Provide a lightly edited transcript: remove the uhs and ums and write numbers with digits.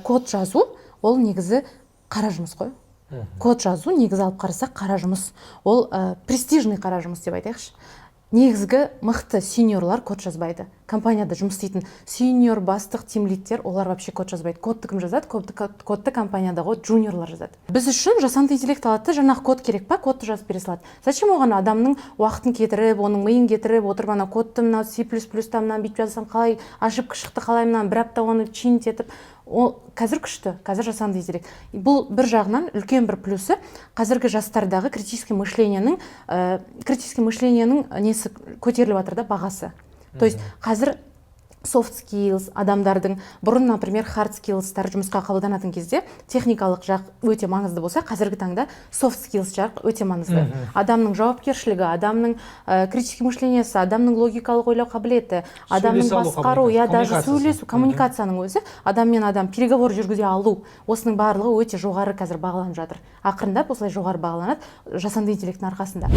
код жазу ол негізі қара жұмыс қой. Код жазу негізі алып қарасақ қара жұмыс. Ол престижный қара жұмыс деп айтайықшы. Негізгі мықты сеньорлар код жазбайды. Компанияда жұмыс істейтін сеньор, бастық, тимлидтер, олар вообще код жазбайды. Кодты кім жазады? Кодты компаниядағы джуниорлар жазады. Біз үшін жасанды интеллект алады, жаңағы код керек па? Кодты жазып бере салады. Зачем оған адамның уақытын кетіріп, оның миын кетіріп, отырып ана кодты мына C++-та мынаны бүйтіп жазсам қалай, ошибка шықты қалай, мынаны бір апта оны чинить етіп, ол қазір күшті, қазір жасанды интеллект. Бұл бір жағынан үлкен бір плюсы қазіргі жастардағы критический мышлениенің несі көтеріліп жатыр да, бағасы. То есть қазір soft skills адамдардың бұрын, например, hard skillстар жұмысқа қабылданатын кезде техникалық жақ өте маңызды болса, қазіргі таңда soft skills жақ өте маңызды. Адамның жауапкершілігі, адамның критический мышлениесі, адамның логикалық ойлау қабілеті, адамның басқару, даже сөйлесу, коммуникацияның өзі, адам мен адам переговор жүргізе алу, осының барлығы өте жоғары қазір бағаланып жатыр. Ақырындап осылай жоғары бағаланады жасанды интеллекттің арқасында.